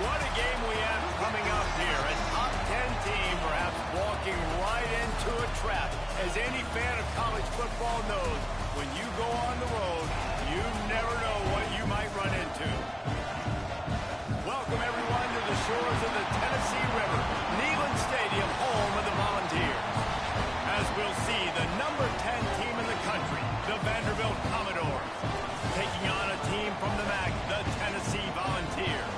What a game we have coming up here. A top 10 team perhaps walking right into a trap. As any fan of college football knows, when you go on the road, you never know what you might run into. Welcome everyone to the shores of the Tennessee River, Neyland Stadium, home of the Volunteers. As we'll see, the number 10 team in the country, the Vanderbilt Commodores, taking on a team from the MAC, the Tennessee Volunteers.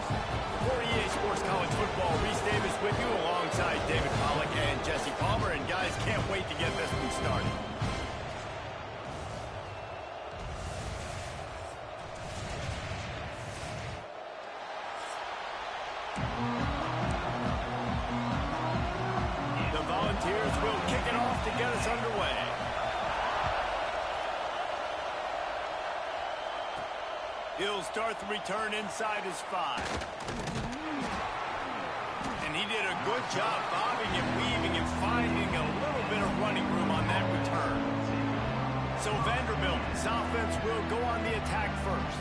For EA Sports College Football, Reese Davis with you alongside David Pollack and Jesse Palmer. And guys, can't wait to get this one started. The Volunteers will kick it off to get us underway. He'll start the return inside his 5. And he did a good job bobbing and weaving and finding a little bit of running room on that return. So Vanderbilt's offense will go on the attack first.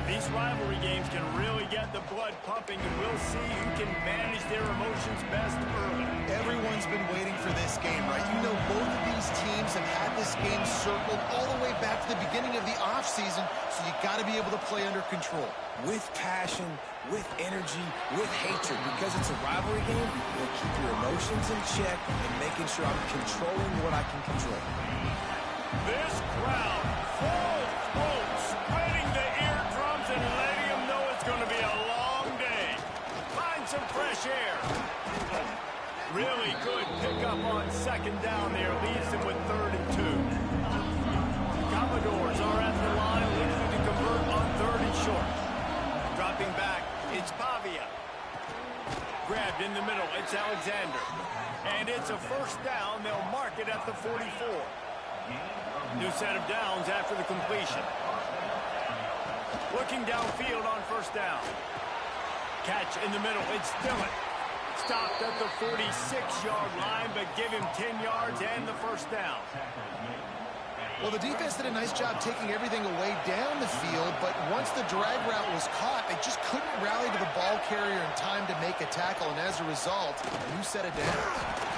These rivalry games can really get the blood pumping, and we'll see who can manage their emotions best early. Everyone's been waiting for this game, right? You know, both of these teams have had this game circled all the way back to the beginning of the offseason, so you got to be able to play under control. With passion, with energy, with hatred. Because it's a rivalry game, you'll keep your emotions in check and making sure I'm controlling what I can control. This crowd, full throat, spreading the eardrums and letting them know it's going to be a long day. Find some fresh air. Really good pickup on second down there. Leaves them with 3rd and 2. Commodores are at the line, looking to convert on 3rd and short. Dropping back, it's Pavia. Grabbed in the middle, it's Alexander. And it's a first down. They'll mark it at the 44. New set of downs after the completion. Looking downfield on first down. Catch in the middle, it's Dillon. Stopped at the 46-yard line, but give him 10 yards and the first down. Well, the defense did a nice job taking everything away down the field, but once the drag route was caught, they just couldn't rally to the ball carrier in time to make a tackle, and as a result, a new set of downs.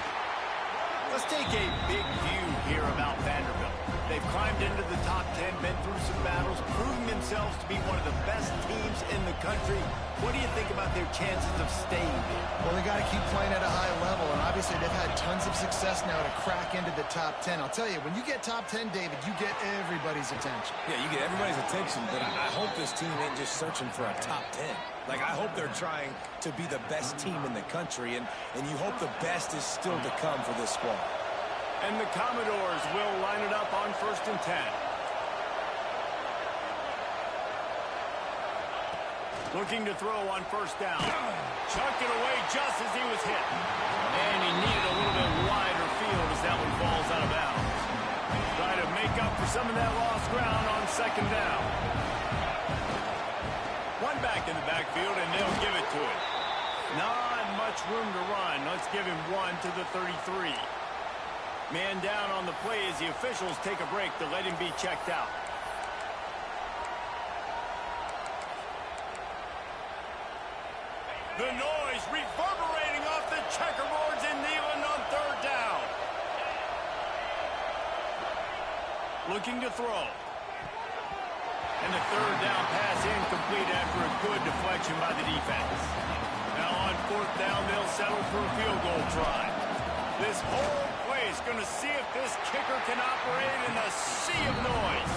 Let's take a big view here about Vanderbilt. They've climbed into the top 10, been through some battles, proving themselves to be one of the best teams in the country. What do you think about their chances of staying there? Well, they got to keep playing at a high level, and obviously they've had tons of success now to crack into the top 10. I'll tell you, when you get top 10, David, you get everybody's attention. Yeah, you get everybody's attention, but I hope this team ain't just searching for a top 10. Like, I hope they're trying to be the best team in the country, and you hope the best is still to come for this squad. And the Commodores will line it up on 1st and 10. Looking to throw on first down. Chucked it away just as he was hit. And he needed a little bit wider field as that one falls out of bounds. Try to make up for some of that lost ground on second down. One back in the backfield, and they'll give it to him. Not much room to run. Let's give him one to the 33. Man down on the play as the officials take a break to let him be checked out. The noise reverberating off the checkerboards in Neyland on 3rd down. Looking to throw. And the 3rd down pass incomplete after a good deflection by the defense. Now on 4th down, they'll settle for a field goal try. This whole play is going to see if this kicker can operate in a sea of noise.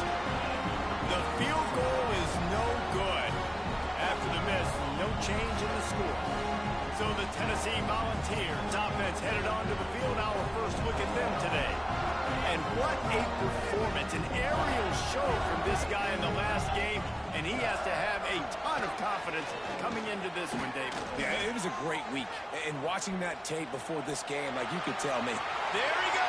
The field goal is no good. After the miss, no change in the score. So the Tennessee Volunteers offense headed onto the field. Our first look at them today. And what a performance, an aerial show from this guy in the last game, and he has to have a ton of confidence coming into this one, David. Yeah, it was a great week. And watching that tape before this game, like, you could tell me. There he goes!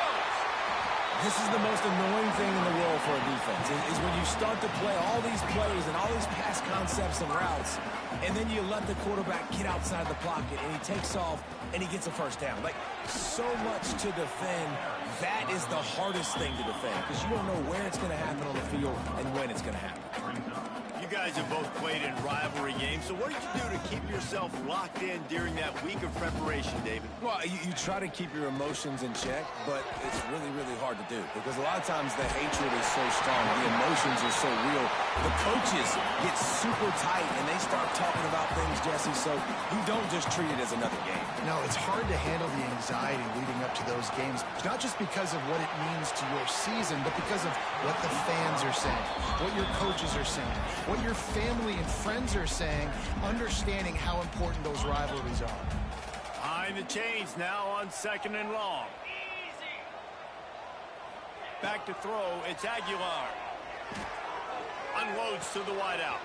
This is the most annoying thing in the world for a defense, is when you start to play all these plays and all these pass concepts and routes, and then you let the quarterback get outside the pocket, and he takes off, and he gets a first down. Like, so much to defend. That is the hardest thing to defend, because you don't know where it's going to happen on the field and when it's going to happen. You guys have both played in rivalry games, so what did you do to keep yourself locked in during that week of preparation, David? Well, you try to keep your emotions in check, but it's really, really hard to do because a lot of times the hatred is so strong, the emotions are so real. The coaches get super tight and they start talking about things, Jesse, so you don't just treat it as another game. No, it's hard to handle the anxiety leading up to those games, not just because of what it means to your season, but because of what the fans are saying, what your coaches are saying, what your family and friends are saying, understanding how important those rivalries are. Behind the chains now on 2nd and long. Back to throw, it's Aguilar. Unloads to the wideout.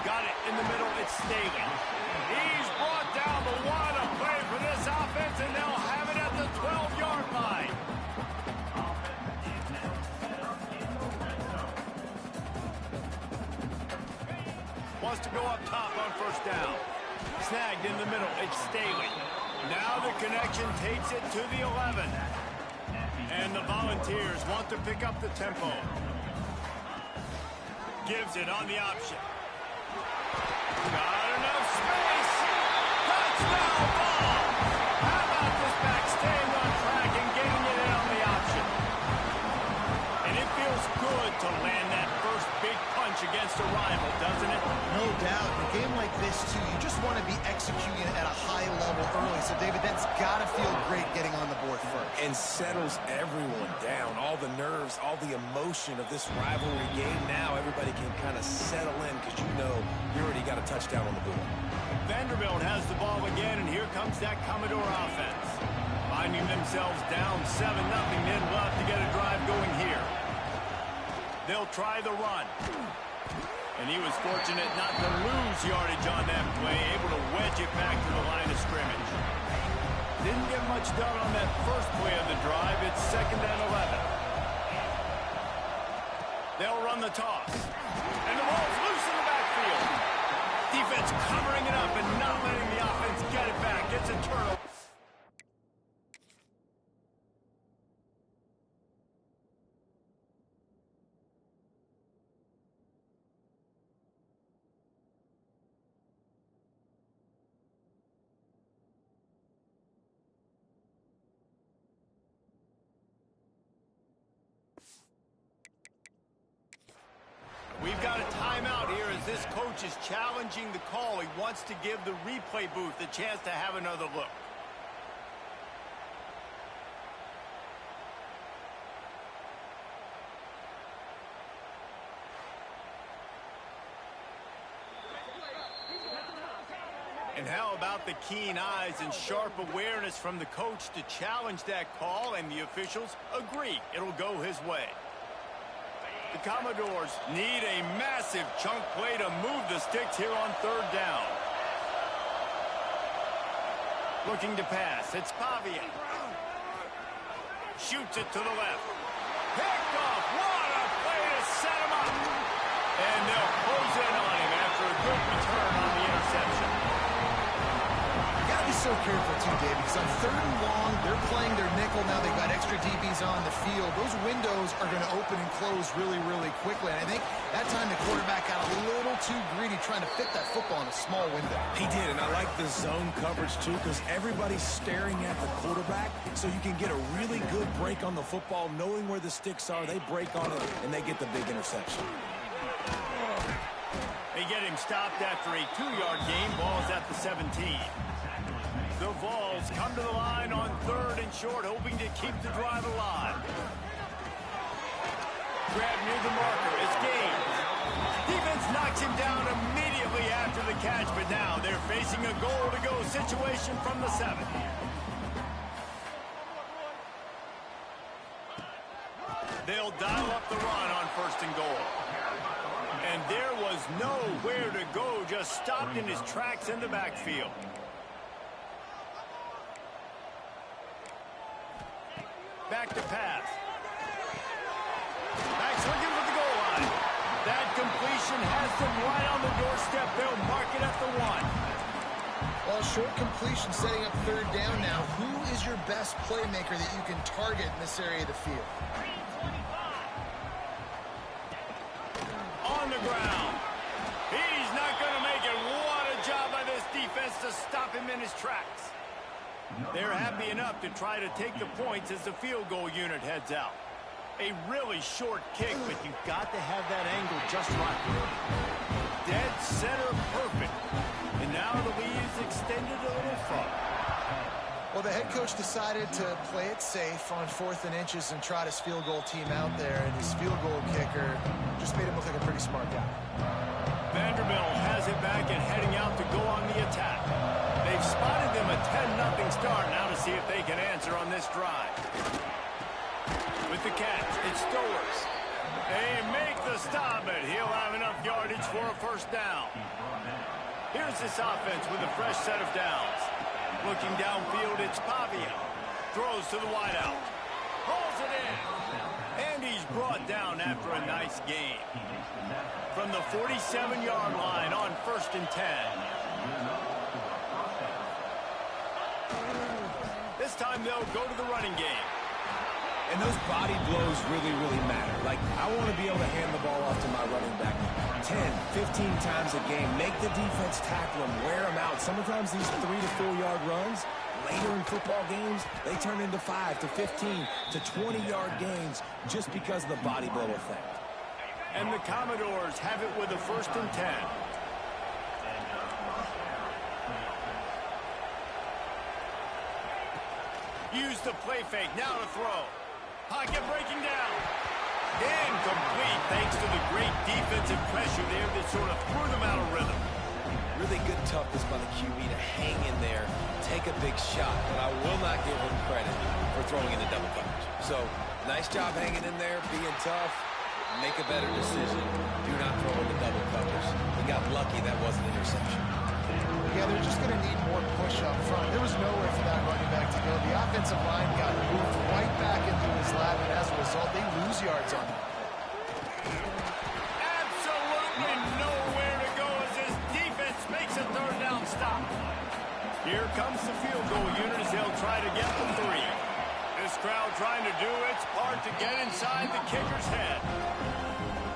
Got it in the middle, it's Staley. He's brought down, but what a play for this offense, and they'll have it at the 12-yard line. Wants to go up top on 1st down. Snagged in the middle, it's Staley. Now the connection takes it to the 11. And the Volunteers want to pick up the tempo. Gives it on the option. Got enough space. Touchdown ball. How about this back staying on track and getting it in on the option? And it feels good to land that first big punch against a rival, doesn't it? No doubt. In a game like this, too, you just want to be executing at a high level early. So, David, that's got to feel great getting on the board first. And settles everyone down. All the nerves, all the emotion of this rivalry game. Now everybody can kind of settle in because you know you already got a touchdown on the board. Vanderbilt has the ball again, and here comes that Commodore offense. Finding themselves down 7-0, then we'll have to get a drive going here. They'll try the run. And he was fortunate not to lose yardage on that play, able to wedge it back to the line of scrimmage. Didn't get much done on that first play of the drive. It's 2nd and 11. They'll run the toss. And the ball's loose in the backfield. Defense covering it up and not letting the offense get it back. It's a turnover. We've got a timeout here as this coach is challenging the call. He wants to give the replay booth a chance to have another look. And how about the keen eyes and sharp awareness from the coach to challenge that call, and the officials agree it'll go his way. The Commodores need a massive chunk play to move the sticks here on 3rd down. Looking to pass, it's Pavia. Shoots it to the left. Picked off, what a play to set him up. And they'll close in on him after a good return on the interception. So careful too, Dave, because on 3rd and long, they're playing their nickel now. They've got extra DBs on the field. Those windows are going to open and close really, really quickly. And I think that time the quarterback got a little too greedy trying to fit that football in a small window. He did, and I like the zone coverage too because everybody's staring at the quarterback, so you can get a really good break on the football, knowing where the sticks are. They break on it, and they get the big interception. They get him stopped after a 2-yard gain. Ball's at the 17. The Vols come to the line on 3rd and short, hoping to keep the drive alive. Grab near the marker, it's Gaines. Defense knocks him down immediately after the catch, but now they're facing a goal-to-go situation from the 7. They'll dial up the run on 1st and goal. And there was nowhere to go, just stopped in his tracks in the backfield. Back to pass. Back's looking for the goal line. That completion has them right on the doorstep. They'll mark it at the 1. Well, short completion setting up 3rd down now. Who is your best playmaker that you can target in this area of the field? On the ground. to stop him in his tracks. They're happy enough to try to take the points as the field goal unit heads out. A really short kick, but you've got to have that angle just right. Dead center perfect. And now the lead is extended a little further. Well, the head coach decided to play it safe on 4th and inches and trot his field goal team out there, and his field goal kicker just made him look like a pretty smart guy. Vanderbilt has it back and heading out to go on the attack. They've spotted them a 10-0 start. Now to see if they can answer on this drive. With the catch, it's Stowers. They make the stop, but he'll have enough yardage for a first down. Here's this offense with a fresh set of downs. Looking downfield, it's Pavia. Throws to the wideout. Hauls it in. And he's brought down after a nice gain. From the 47-yard line on 1st and 10. This time they'll go to the running game. And those body blows really, really matter. Like, I want to be able to hand the ball off to my running back 10, 15 times a game. Make the defense tackle them, wear them out. Sometimes these 3 to 4 yard runs, later in football games, they turn into 5 to 15 to 20-yard gains just because of the body blow effect. And the Commodores have it with a 1st and 10. Use the play fake, now to throw. Pocket breaking down. Incomplete thanks to the great defensive pressure there that sort of threw them out of rhythm. Really good toughness by the QB to hang in there, take a big shot, but I will not give him credit for throwing into double coverage. So, nice job hanging in there, being tough, make a better decision. Do not throw into double coverage. He got lucky that wasn't an interception. Yeah, they're just going to need more push up front. There was nowhere for that running back to go. The offensive line got moved right back into his lap, and as a result, they lose yards on him. Absolutely nowhere to go as this defense makes a 3rd down stop. Here comes the field goal unit as they'll try to get the 3. This crowd trying to do its part to get inside the kicker's head.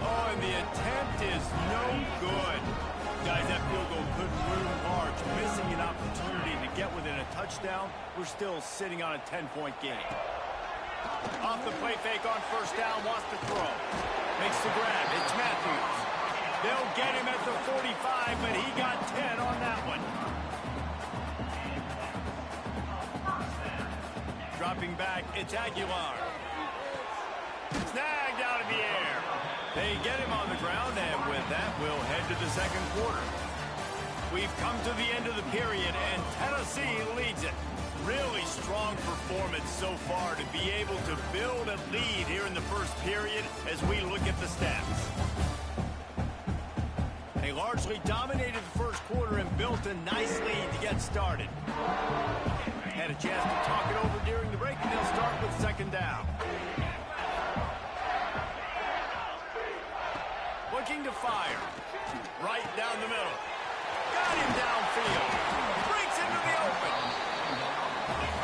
Oh, and the attempt is no good. Guys, that field goal could loom large. Missing an opportunity to get within a touchdown. We're still sitting on a 10-point game. Off the play fake on 1st down, wants to throw. Makes the grab. It's Matthews. They'll get him at the 45, but he got 10 on that one. Dropping back, it's Aguilar. Snagged out of the air. They get him on the ground, and with that, we'll head to the 2nd quarter. We've come to the end of the period, and Tennessee leads it. Really strong performance so far to be able to build a lead here in the 1st period as we look at the stats. They largely dominated the 1st quarter and built a nice lead to get started. Had a chance to talk it over during the break, and they'll start with 2nd down. Looking to fire. Right down the middle. Got him downfield. Breaks into the open.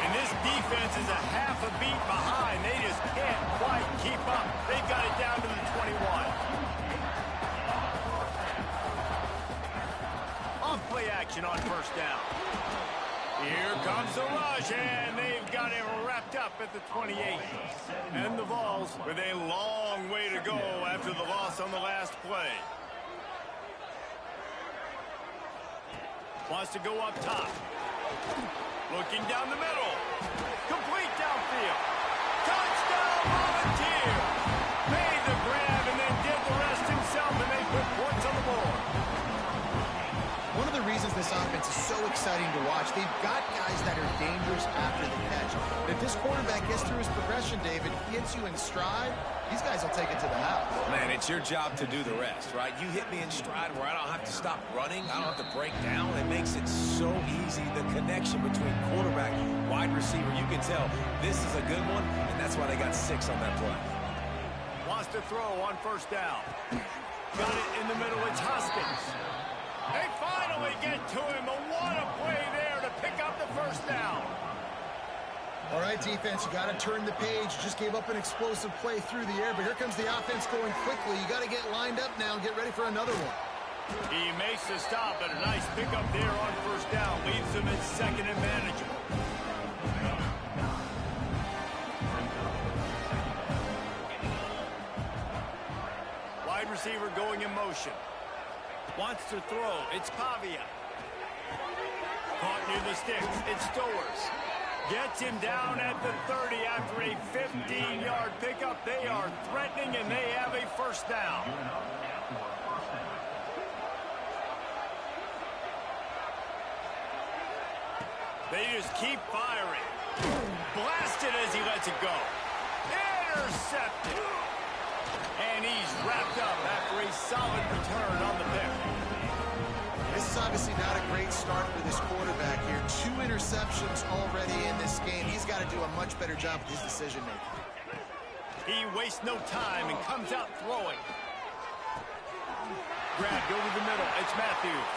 And this defense is a half a beat behind. They just can't quite keep up. They've got it down to the 21. Off play action on 1st down. Here comes the rush, and they've got him wrapped up at the 28. And the Vols with a long way to go after the loss on the last play. Wants to go up top. Looking down the middle. Complete downfield. Touchdown, Volunteer. Made the grab and then did the rest himself, and they put points on the board. One of the reasons this offense is so exciting to watch, they've got guys that are dangerous after the catch. But if this quarterback gets through his progression, David, gets you in stride, these guys will take it to the house. Man, it's your job to do the rest, right? You hit me in stride where I don't have to stop running. I don't have to break down. It makes it so easy. The connection between quarterback, wide receiver, you can tell this is a good one, and that's why they got 6 on that play. Wants to throw on 1st down. Got it in the middle. It's Hoskins. They finally get to him. What a play there to pick up the 1st down. All right, defense, you got to turn the page. Just gave up an explosive play through the air, but here comes the offense going quickly. You got to get lined up now and get ready for another one. He makes the stop, but a nice pickup there on first down. Leaves him at second and manageable. Wide receiver going in motion. Wants to throw. It's Pavia. Caught near the sticks. It's Stowers. Gets him down at the 30 after a 15-yard pickup. They are threatening, and they have a first down. They just keep firing. Blasted as he lets it go. Intercepted. And he's wrapped up after a solid return on the pick. This is obviously not a great start for this quarterback here. 2 interceptions already in this game. He's got to do a much better job with his decision-making. He wastes no time and comes out throwing. Grabbed over the middle. It's Matthews.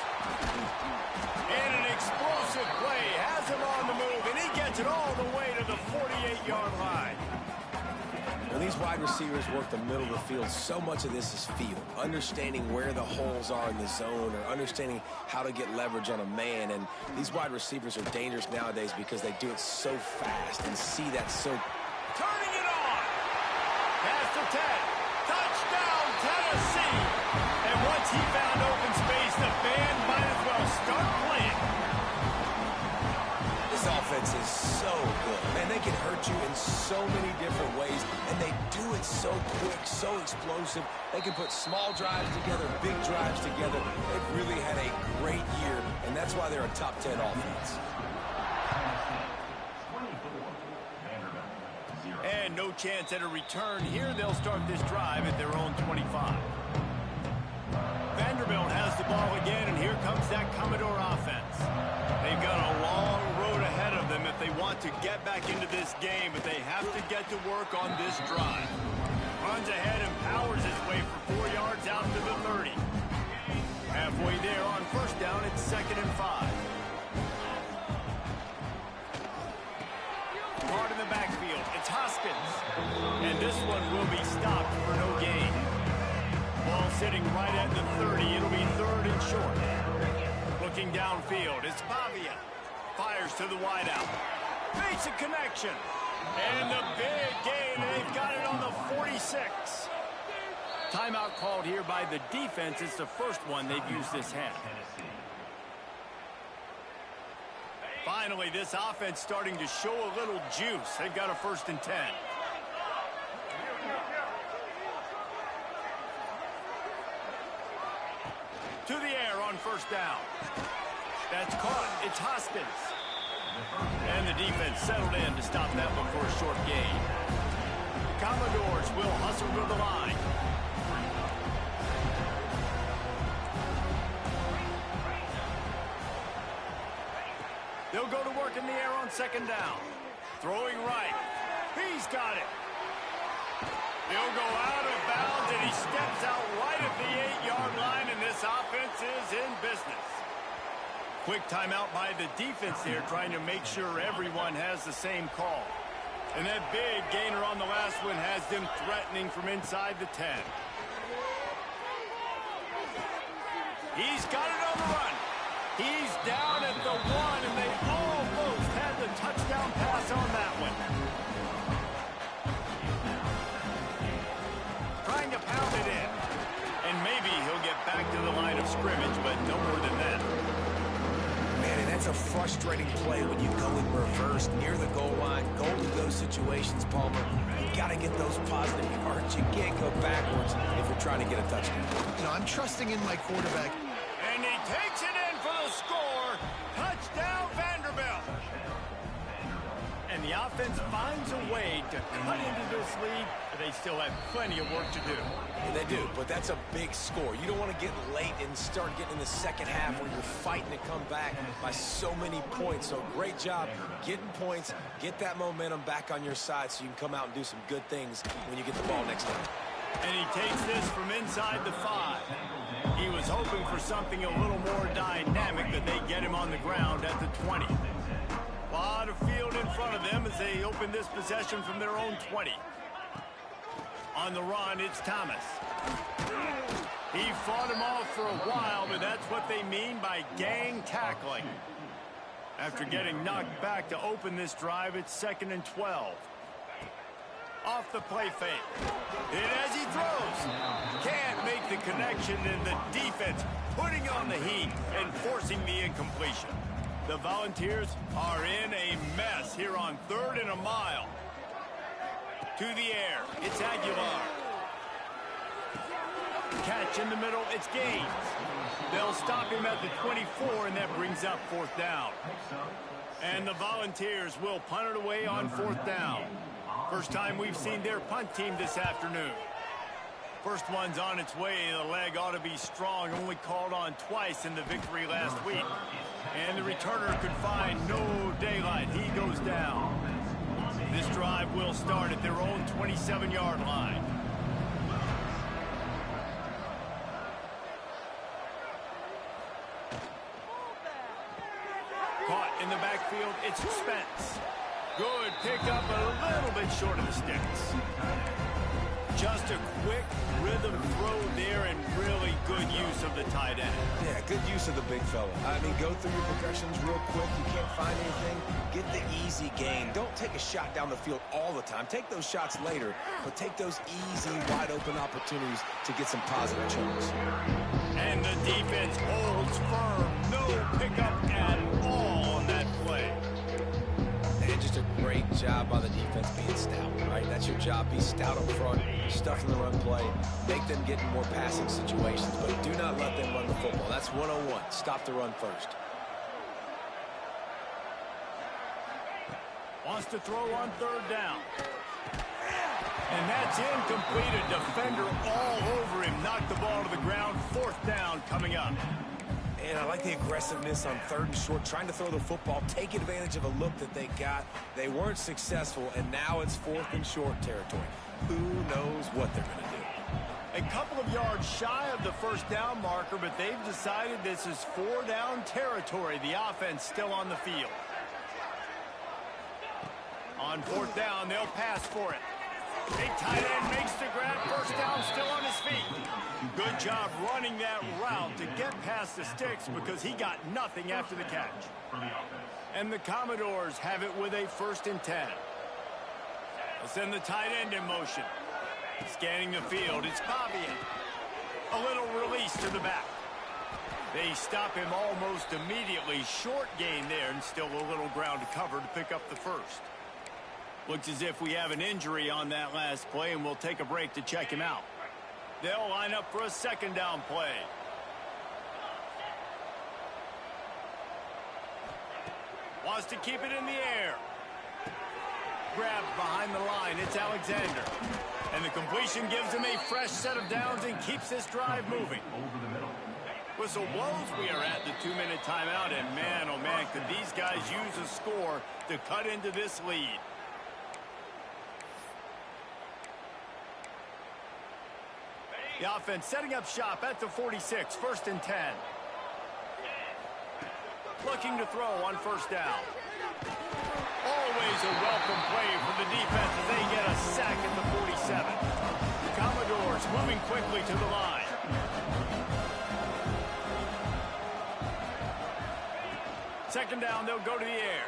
And an explosive play. Has him on the move, and he gets it all the way to the 48-yard line. When these wide receivers work the middle of the field, so much of this is feel. Understanding where the holes are in the zone or understanding how to get leverage on a man. And these wide receivers are dangerous nowadays because they do it so fast and see that so... Turning it on. Pass to 10. Touchdown, Tennessee. And once he found open space, the band might as well start playing. This offense is so good. Man, they can hurt you in so many different ways, and they do it so quick, so explosive. They can put small drives together, big drives together. They've really had a great year, and that's why they're a top 10 offense. And no chance at a return here. They'll start this drive at their own 25. Vanderbilt has the ball again, and here comes that Commodore offense. They've got a long road ahead of them if they want to get back into this game, but they have to get to work on this drive. Runs ahead and powers his way for 4 yards out to the 30. Halfway there on first down, it's 2nd and 5. Hard in the backfield, it's Hoskins. And this one will be stopped for no gain. Ball sitting right at the 30. It'll be 3rd and short. Looking downfield, it's Pavia. Fires to the wideout. Makes a connection. And the big gain, they've got it on the 46. Timeout called here by the defense. It's the first one they've used this half. Finally, this offense starting to show a little juice. They've got a 1st and 10. To the air on first down. That's caught. It's Hoskins. And the defense settled in to stop that one for a short gain. Commodores will hustle to the line. They'll go to work in the air on 2nd down. Throwing right. He's got it. He'll go out of bounds, and he steps out right at the 8-yard line, and this offense is in business. Quick timeout by the defense there, trying to make sure everyone has the same call. And that big gainer on the last one has them threatening from inside the 10. He's got it on the run. He's down at the 1, and they almost had the touchdown pass on that one. Trying to pound it in. And maybe he'll get back to the line of scrimmage, but no more than that. Man, and that's a frustrating play when you go in reverse near the goal line. Goal in those situations, Palmer. You got to get those positive yards. You can't go backwards if you're trying to get a touchdown. You know, I'm trusting in my quarterback. And he takes it in for the score. Touchdown, Vanderbilt. And the offense finds a way to cut into this lead, but they still have plenty of work to do. And they do, but that's a big score. You don't want to get late and start getting in the second half where you're fighting to come back by so many points. So great job getting points, get that momentum back on your side so you can come out and do some good things when you get the ball next time. And he takes this from inside the 5. He was hoping for something a little more dynamic, but they get him on the ground at the 20. A lot of field in front of them as they open this possession from their own 20. On the run, it's Thomas. He fought him off for a while, but that's what they mean by gang tackling. After getting knocked back to open this drive, it's 2nd and 12. Off the play fake. And as he throws, can't make the connection, and the defense putting on the heat and forcing the incompletion. The Volunteers are in a mess here on 3rd and a mile. To the air, it's Aguilar. Catch in the middle, it's Gaines. They'll stop him at the 24, and that brings up 4th down. And the Volunteers will punt it away on 4th down. First time we've seen their punt team this afternoon. First one's on its way. The leg ought to be strong. Only called on twice in the victory last week. And the returner could find no daylight. He goes down. This drive will start at their own 27-yard line. Caught in the backfield, it's Spence. Good pickup, a little bit short of the sticks. Just a quick rhythm throw there and really good use of the tight end. Yeah, good use of the big fella. I mean, go through your progressions real quick. You can't find anything. Get the easy gain. Don't take a shot down the field all the time. Take those shots later, but take those easy, wide-open opportunities to get some positive chunks. And the defense holds firm. No pickup at all on that play. And just a great job by the defense being stout, right? That's your job. Be stout up front, stuff in the run play, make them get in more passing situations, but do not let them run the football. That's 101. Stop the run first. Wants to throw on 3rd down. And that's incomplete. A defender all over him. Knocked the ball to the ground. 4th down coming up. And I like the aggressiveness on 3rd and short, trying to throw the football, take advantage of a look that they got. They weren't successful, and now it's 4th and short territory. Who knows what they're going to do? A couple of yards shy of the 1st down marker, but they've decided this is 4-down territory. The offense still on the field. On 4th down, they'll pass for it. Big tight end makes the grab. 1st down, still on his feet. Good job running that route to get past the sticks because he got nothing after the catch. And the Commodores have it with a 1st and 10. They'll send the tight end in motion. Scanning the field, it's Fabian. A little release to the back. They stop him almost immediately. Short gain there, and still a little ground to cover to pick up the 1st. Looks as if we have an injury on that last play, and we'll take a break to check him out. They'll line up for a 2nd down play. Wants to keep it in the air. Grabbed behind the line, it's Alexander. And the completion gives him a fresh set of downs and keeps this drive moving. Whistle blows, we are at the 2-minute timeout, and man, oh man, could these guys use a score to cut into this lead. The offense setting up shop at the 46, 1st and 10. Looking to throw on 1st down. Always a welcome play for the defense as they get a sack at the 47. The Commodores moving quickly to the line. Second down, they'll go to the air.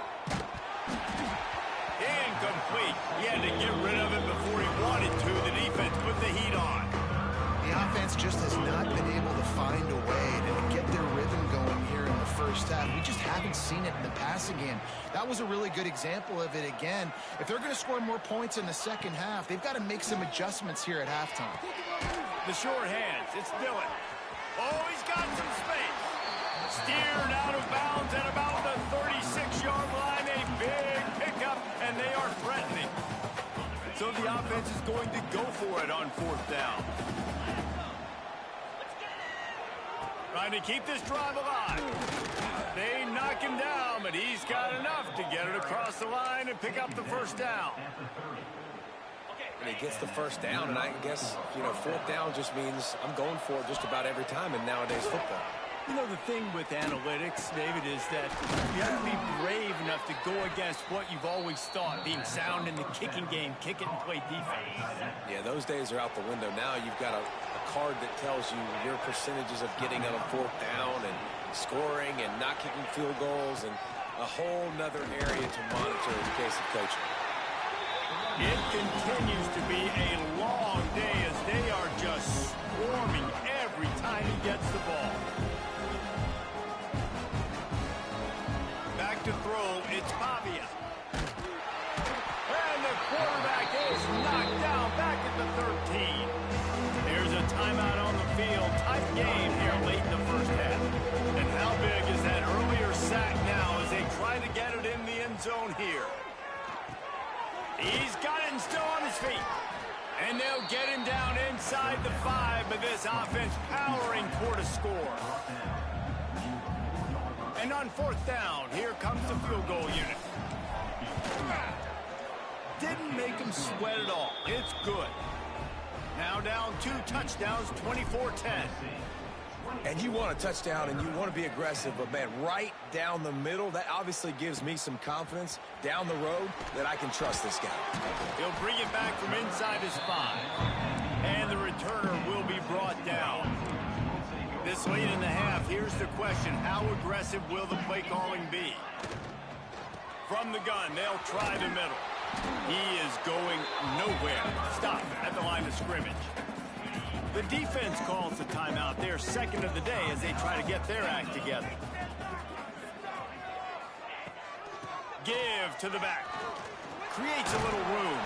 Incomplete. He had to get rid of it before he wanted to. The defense put the heat on. The offense just has not been able to find a way to get their rhythm going here in the 1st half. We just haven't seen it in the passing game. That was a really good example of it again. If they're going to score more points in the 2nd half, they've got to make some adjustments here at halftime. The short hands, it's Dillon. Oh, he's got some space. Steered out of bounds at about the 36-yard line. A big pickup, and they are threatening. So the offense is going to go for it on 4th down. Trying to keep this drive alive. They knock him down, but he's got enough to get it across the line and pick up the 1st down. And he gets the 1st down, and I guess, 4th down just means I'm going for it just about every time in nowadays football. You know, the thing with analytics, David, is that you have to be brave enough to go against what you've always thought, being sound in the kicking game, kick it and play defense. Yeah, those days are out the window. Now you've got a card that tells you your percentages of getting on a fourth down and scoring and not kicking field goals, and a whole nother area to monitor in the case of coaching. It continues to be a long day as they are just swarming every time he gets the ball. Back to throw, it's Pavia. And the quarterback is knocked down back at the 13. There's a timeout on the field. Tight game here late in the first half. And how big is that earlier sack now as they try to get it in the end zone here? He's got it and still on his feet. And they'll get him down inside the 5, but this offense powering toward a score. And on fourth down, here comes the field goal unit. Didn't make him sweat at all. It's good. Now down 2 touchdowns, 24-10. And you want a touchdown and you want to be aggressive, but, man, right down the middle, that obviously gives me some confidence down the road that I can trust this guy. He'll bring it back from inside his 5. And the returner will be brought down. This late in the half, here's the question. How aggressive will the play calling be? From the gun, they'll try the middle. He is going nowhere. Stop at the line of scrimmage. The defense calls the timeout. Their second of the day as they try to get their act together. Give to the back. Creates a little room.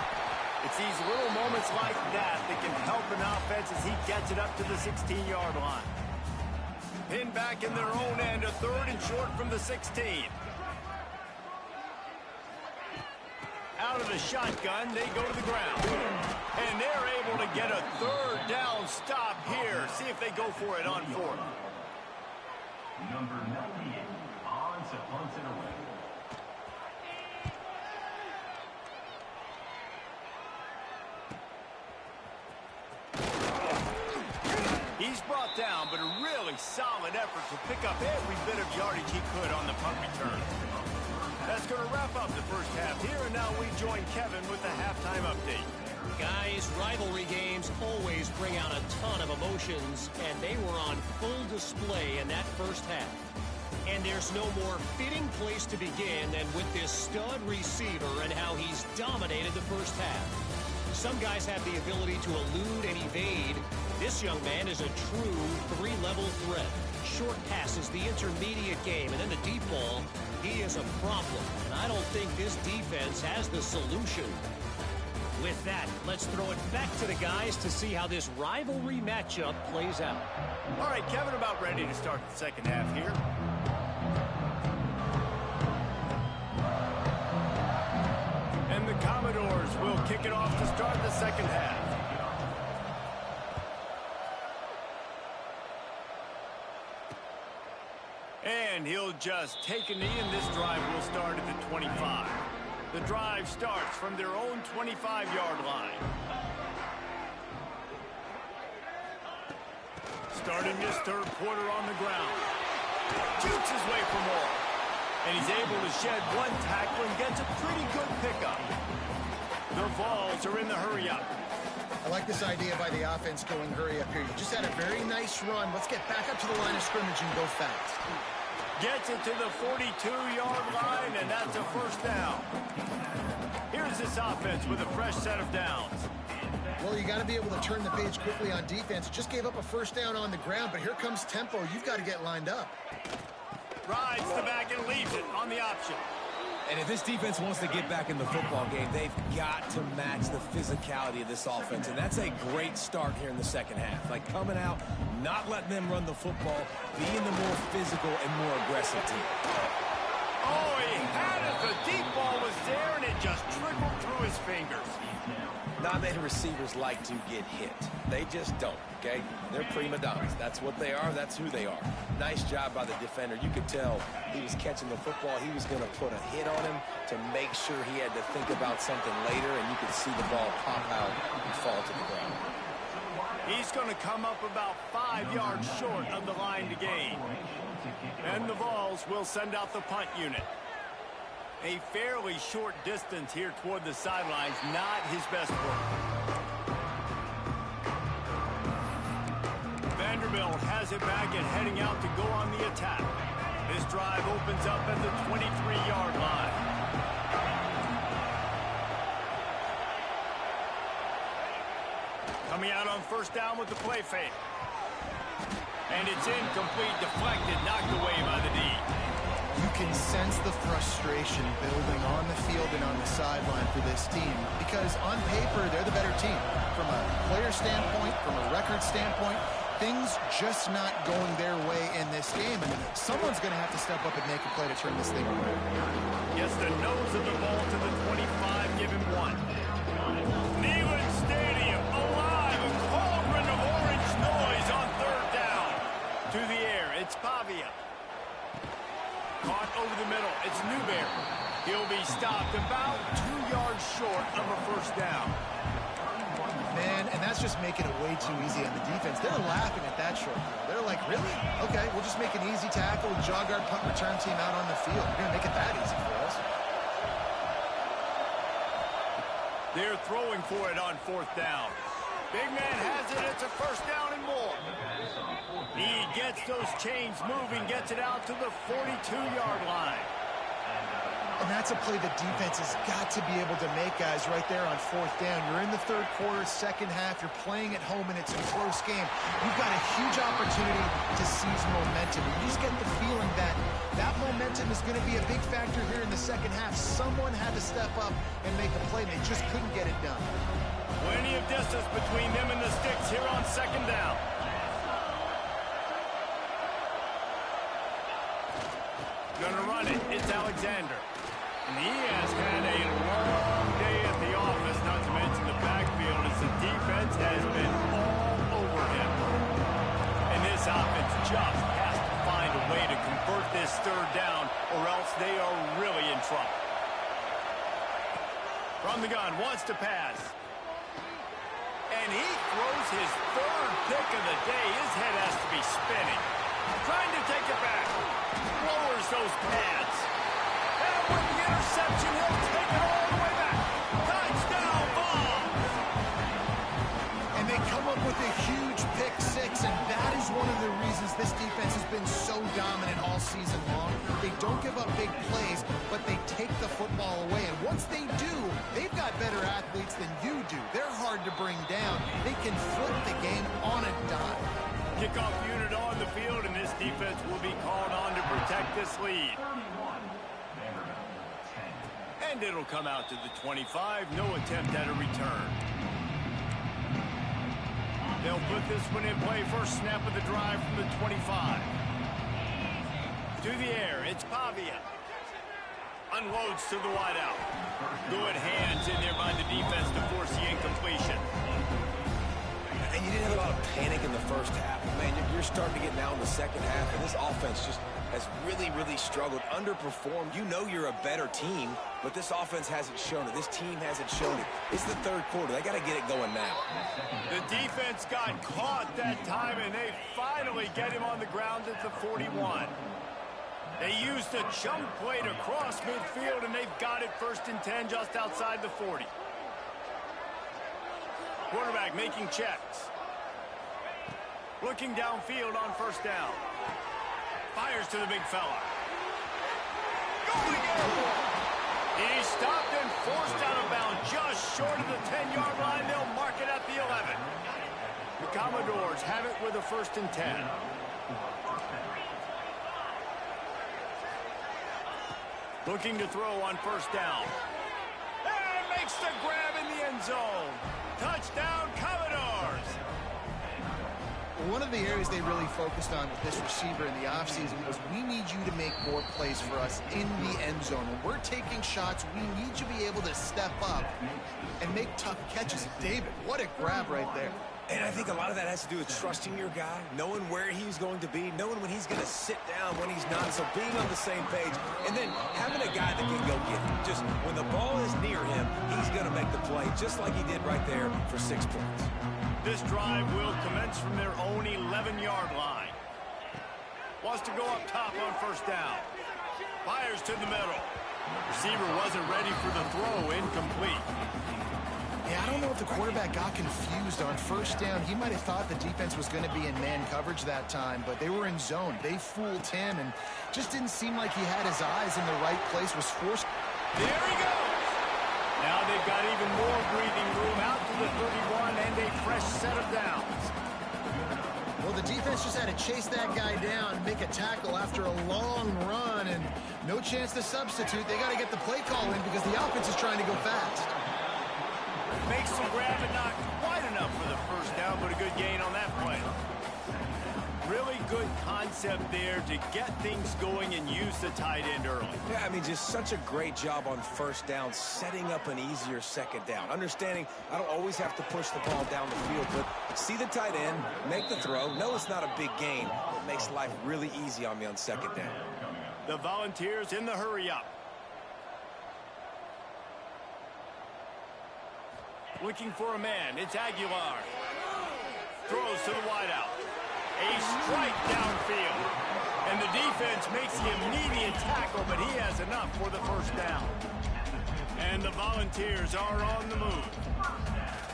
It's these little moments like that that can help an offense as he gets it up to the 16-yard line. Pinned back in their own end, a 3rd and short from the 16. Out of the shotgun, they go to the ground. And they're able to get a 3rd down stop here. See if they go for it on 4th. Number 98, punts it away. He's brought down, but a really solid effort to pick up every bit of yardage he could on the punt return. That's going to wrap up the first half here, and now we join Kevin with the halftime update. Guys, rivalry games always bring out a ton of emotions, and they were on full display in that first half. And there's no more fitting place to begin than with this stud receiver and how he's dominated the first half. Some guys have the ability to elude and evade. This young man is a true 3-level threat. Short passes, the intermediate game, and then the deep ball. He is a problem, and I don't think this defense has the solution. With that, let's throw it back to the guys to see how this rivalry matchup plays out. All right, Kevin, about ready to start the second half here. And the Commodores will kick it off to start the second half. And he'll just take a knee, and this drive will start at the 25. The drive starts from their own 25-yard line. Starting this third quarter on the ground. Shoots his way for more. And he's able to shed one tackle and gets a pretty good pickup. The Vols are in the hurry-up. I like this idea by the offense going hurry up here. You just had a very nice run. Let's get back up to the line of scrimmage and go fast. Gets it to the 42-yard line, and that's a first down. Here's this offense with a fresh set of downs. Well, you got to be able to turn the page quickly on defense. Just gave up a first down on the ground, but here comes tempo. You've got to get lined up. Rides the back and leaves it on the option. And if this defense wants to get back in the football game, they've got to match the physicality of this offense. And that's a great start here in the second half. Like coming out, not letting them run the football, being the more physical and more aggressive team. Oh, he had it. The deep ball was there, and it just trickled through his fingers. Not many receivers like to get hit. They just don't, okay? They're prima donnas. That's what they are. That's who they are. Nice job by the defender. You could tell he was catching the football. He was going to put a hit on him to make sure he had to think about something later, and you could see the ball pop out and fall to the ground. He's going to come up about 5 yards short of the line to gain. And the Vols will send out the punt unit. A fairly short distance here toward the sidelines, not his best work. Jacksonville has it back and heading out to go on the attack. This drive opens up at the 23-yard line. Coming out on first down with the play fake. And it's incomplete, deflected, knocked away by the D. You can sense the frustration building on the field and on the sideline for this team because on paper, they're the better team. From a player standpoint, from a record standpoint, things just not going their way in this game. And someone's going to have to step up and make a play to turn this thing around. Gets the nose of the ball to the 25, give him one. Neyland Stadium, alive, a cauldron of orange noise on third down. To the air, it's Pavia. Caught over the middle, it's Newberry. He'll be stopped about 2 yards short of a first down. Man, and that's just making it way too easy on the defense. They're laughing at that short throw. They're like, really? Okay, we'll just make an easy tackle and jog our punt return team out on the field. We're going to make it that easy for us. They're throwing for it on fourth down. Big man has it. It's a first down and more. He gets those chains moving, gets it out to the 42-yard line. And that's a play the defense has got to be able to make, guys, right there on fourth down. You're in the third quarter, second half. You're playing at home, and it's a close game. You've got a huge opportunity to seize momentum. You just get the feeling that that momentum is going to be a big factor here in the second half. Someone had to step up and make a play, and they just couldn't get it done. Plenty of distance between them and the sticks here on second down. Gonna run it. It's Alexander. And he has had a long day at the office, not to mention the backfield, as the defense has been all over him. And this offense just has to find a way to convert this third down, or else they are really in trouble. From the gun, wants to pass. And he throws his third pick of the day. His head has to be spinning. Trying to take it back. Lowers those pads. And with the interception, he'll take it all the way back. Touchdown ball. And they come up with a huge pick six, and that is one of the reasons this defense has been so dominant all season long. They don't give up big plays, but they take the football away. And once they do, they've got better athletes than you do. They're hard to bring down. They can flip the game on a dime. Kickoff unit on the field, and this defense will be called on to protect this lead. And it'll come out to the 25. No attempt at a return. They'll put this one in play. First snap of the drive from the 25. To the air, it's Pavia. Unloads to the wideout. Good hands in there by the defense to force the incompletion. And you didn't have a lot of panic in the first half. Man, you're starting to get now in the second half, and this offense just has really, really struggled, underperformed. You know you're a better team, but this offense hasn't shown it. This team hasn't shown it. It's the third quarter. They got to get it going now. The defense got caught that time, and they finally get him on the ground at the 41. They used a chunk play to cross midfield, and they've got it first and 10 just outside the 40. Quarterback making checks. Looking downfield on first down. Fires to the big fella. Going airborne. He's stopped and forced out of bounds just short of the 10-yard line. They'll mark it at the 11. The Commodores have it with a first and 10. Looking to throw on first down. And makes the grab in the end zone. Touchdown, Commodores. One of the areas they really focused on with this receiver in the offseason was we need you to make more plays for us in the end zone. When we're taking shots, we need you to be able to step up and make tough catches. David, what a grab right there. And I think a lot of that has to do with trusting your guy, knowing where he's going to be, knowing when he's going to sit down, when he's not, so being on the same page, and then having a guy that can go get him. Just when the ball is near him, he's going to make the play, just like he did right there for 6 points. This drive will commence from their own 11-yard line. Wants to go up top on first down. Fires to the middle. Receiver wasn't ready for the throw, incomplete. Yeah, I don't know if the quarterback got confused on first down. He might have thought the defense was going to be in man coverage that time, but they were in zone. They fooled him and just didn't seem like he had his eyes in the right place, was forced. There he goes. Now they've got even more breathing room out to the 31 and a fresh set of downs. Well, the defense just had to chase that guy down and make a tackle after a long run, and no chance to substitute. They got to get the play call in because the offense is trying to go fast. Makes the grab and not quite enough for the first down, but a good gain on that play. Really good concept there to get things going and use the tight end early. Yeah, I mean, just such a great job on first down, setting up an easier second down. Understanding I don't always have to push the ball down the field, but see the tight end, make the throw. No, it's not a big gain. It makes life really easy on me on second down. The Volunteers in the hurry-up. Looking for a man. It's Aguilar. Throws to the wideout. A strike downfield. And the defense makes the immediate tackle, but he has enough for the first down. And the Volunteers are on the move.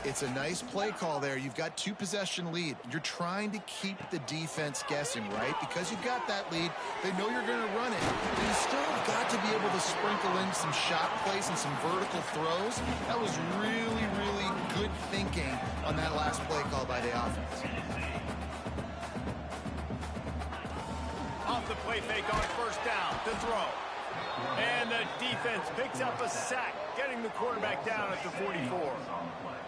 It's a nice play call there. You've got 2-possession lead. You're trying to keep the defense guessing, right? Because you've got that lead, they know you're going to run it. But you still have got to be able to sprinkle in some shot plays and some vertical throws. That was really, really good thinking on that last play call by the offense. Off the play fake on first down to throw. And the defense picks up a sack, getting the quarterback down at the 44.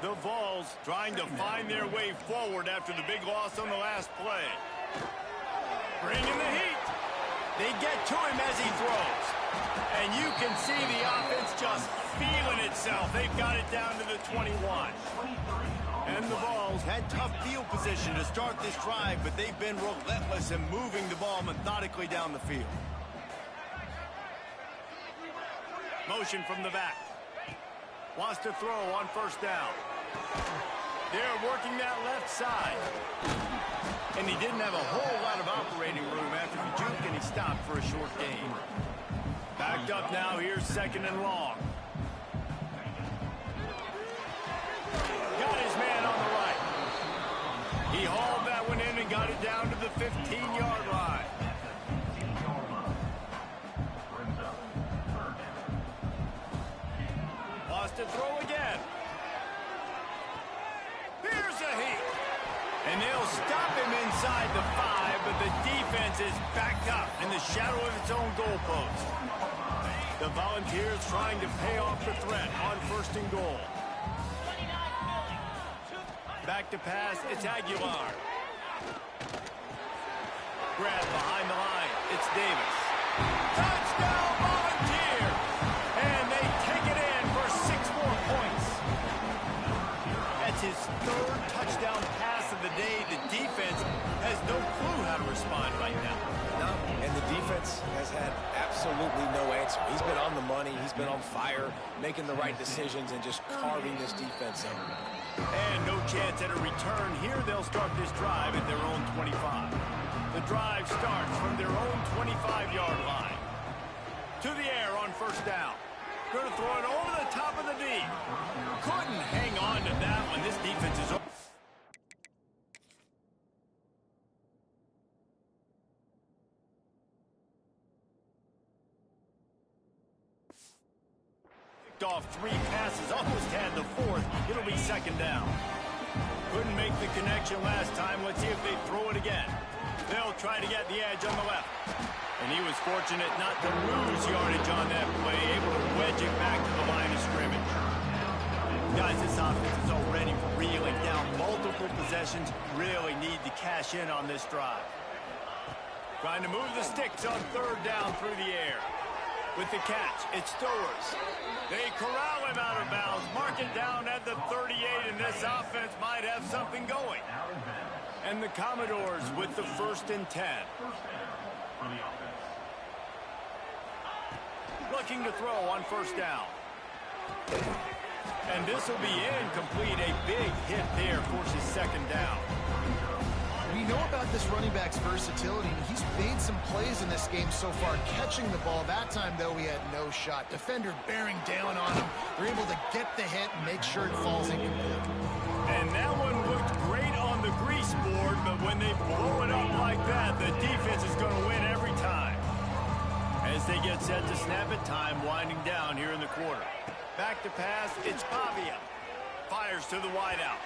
The Vols trying to find their way forward after the big loss on the last play. Bringing the heat. They get to him as he throws. And you can see the offense just feeling itself. They've got it down to the 21. And the Vols had tough field position to start this drive, but they've been relentless in moving the ball methodically down the field. Motion from the back. Wants to throw on first down. They're working that left side. And he didn't have a whole lot of operating room after the juke, and he stopped for a short gain. Backed up now, here's second and long. Got his man on the right. He hauled that one in and got it down to the 15-yard line. Wants to throw again. Here's a heat. And they'll stop him inside the 5, but the defense is backed up in the shadow of its own goalpost. The Volunteers trying to pay off the threat on first and goal. Back to pass, it's Aguilar. Grab behind the line, it's Davis. Touchdown Volunteer! And they take it in for 6 more points. That's his 3rd touchdown pass of the day. The defense has no clue how to respond right now. No, and the defense has had absolutely no answer. He's been on the money, he's been on fire, making the right decisions and just carving this defense up. And no chance at a return. Here they'll start this drive at their own 25. The drive starts from their own 25-yard line. To the air on first down. Going to throw it over the top of the D. Couldn't hang on to that one. This defense is over. Off 3 passes, almost had the 4th. It'll be second down. Couldn't make the connection last time. Let's see if they throw it again. They'll try to get the edge on the left. And he was fortunate not to lose yardage on that play, able to wedge it back to the line of scrimmage. Guys, this offense is already reeling down. Multiple possessions, really need to cash in on this drive. Trying to move the sticks on third down through the air. With the catch, it's Stowers. They corral him out of bounds, mark it down at the 38, and this offense might have something going. And the Commodores with the 1st and 10. Looking to throw on first down. And this will be incomplete. A big hit there forces second down. We know about this running back's versatility. He's made some plays in this game so far, catching the ball. That time, though, he had no shot. Defender bearing down on him. They're able to get the hit, and make sure it falls incomplete. And that one looked great on the grease board, but when they blow it up like that, the defense is going to win every time. As they get set to snap it, time winding down here in the quarter. Back to pass, it's Pavia. Fires to the wideout.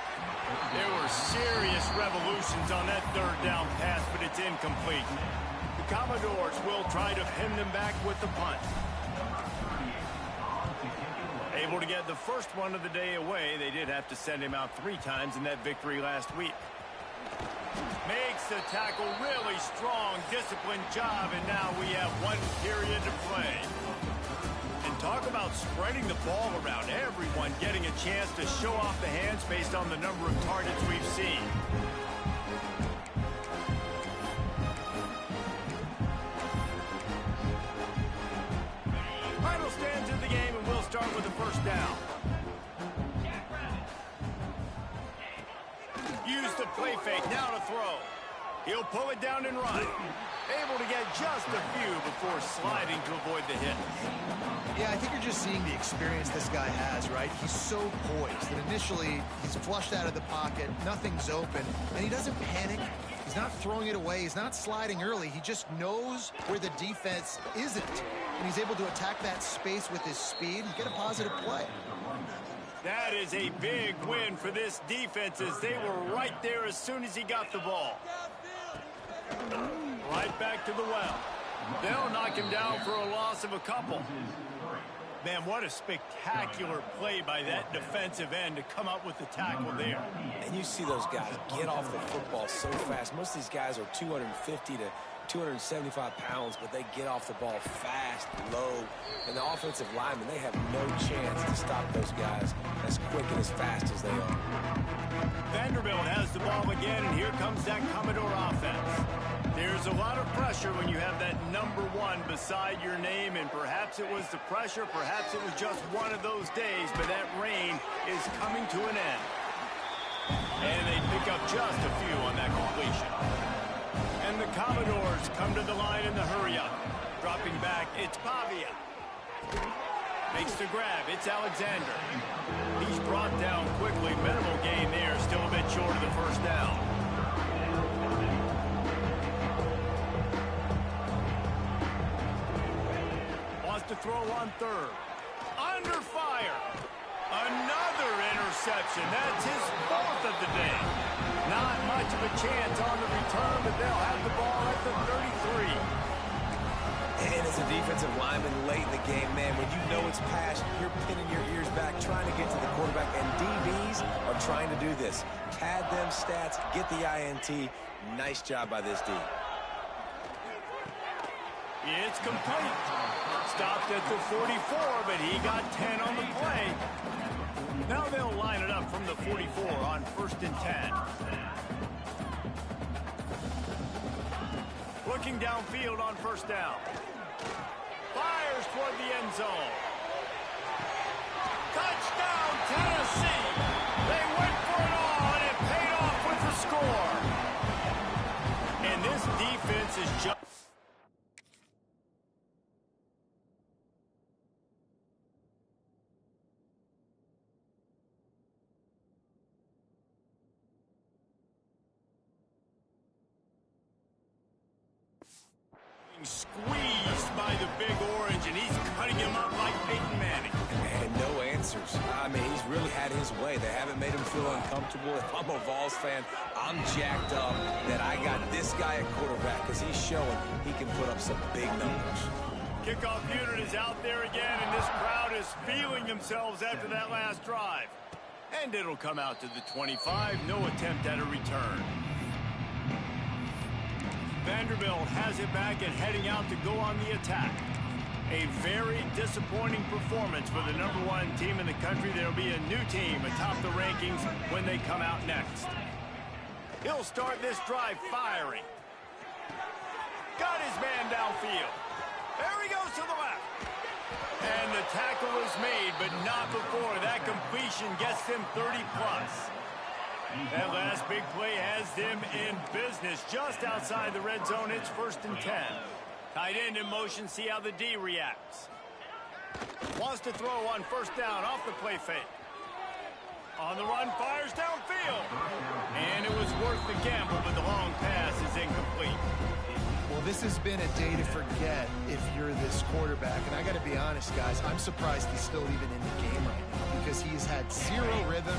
There were serious revolutions on that third down pass, but it's incomplete. The Commodores will try to pin them back with the punt. Able to get the first one of the day away. They did have to send him out 3 times in that victory last week. Makes the tackle really strong, disciplined job, and now we have 1 period to play. And talk about spreading the ball around. Everyone getting a chance to show off the hands based on the number of targets we've seen. Final stands in the game, and we'll start with the first down. Use the play fake, now to throw. He'll pull it down and run. Able to get just a few before sliding to avoid the hit. Yeah, I think you're just seeing the experience this guy has, right? He's so poised that initially he's flushed out of the pocket, nothing's open, and he doesn't panic. He's not throwing it away. He's not sliding early. He just knows where the defense isn't, and he's able to attack that space with his speed and get a positive play. That is a big win for this defense as they were right there as soon as he got the ball. Right back to the well. They'll knock him down for a loss of a couple. Man, what a spectacular play by that defensive end to come up with the tackle there. And you see those guys get off the football so fast. Most of these guys are 250 to 275 pounds, but they get off the ball fast, low. And the offensive linemen, they have no chance to stop those guys as quick and as fast as they are. Vanderbilt has the ball again, and here comes that Commodore offense. There's a lot of pressure when you have that number 1 beside your name, and perhaps it was the pressure, perhaps it was just one of those days, but that rain is coming to an end. And they pick up just a few on that completion. And the Commodores come to the line in the hurry-up. Dropping back, it's Pavia. Makes the grab, it's Alexander. He's brought down quickly. Minimal gain there, still a bit short of the first down. Wants to throw on third. Under fire. Another interception. That's his 4th of the day. Not much of a chance on the return, but they'll have the ball at the 33. And as a defensive lineman late in the game, man, when you know it's past, you're pinning your ears back, trying to get to the quarterback, and DBs are trying to do this. Pad them stats, get the INT. Nice job by this D. It's complete. Stopped at the 44, but he got 10 on the play. Now they'll line it up from the 44 on 1st and 10. Looking downfield on 1st down. Fires toward the end zone. Touchdown, Tennessee! They went for it all, and it paid off with the score. And this defense is just... squeezed by the Big Orange, and he's cutting him up like Peyton Manning. And no answers. I mean, he's really had his way. They haven't made him feel uncomfortable. If I'm a Vols fan, I'm jacked up that I got this guy at quarterback because he's showing he can put up some big numbers. Kickoff unit is out there again, and this crowd is feeling themselves after that last drive. And it'll come out to the 25. No attempt at a return. Vanderbilt has it back and heading out to go on the attack. A very disappointing performance for the number 1 team in the country. There'll be a new team atop the rankings when they come out next. He'll start this drive firing. Got his man downfield. There he goes to the left. And the tackle is made, but not before. That completion gets them 30+. That last big play has them in business just outside the red zone. It's 1st and 10. Tight end in motion. See how the D reacts. Wants to throw on first down off the play fake. On the run, fires downfield. And it was worth the gamble, but the long pass is incomplete. Well, this has been a day to forget if you're this quarterback. And I got to be honest, guys, I'm surprised he's still even in the game right now because he's had zero rhythm.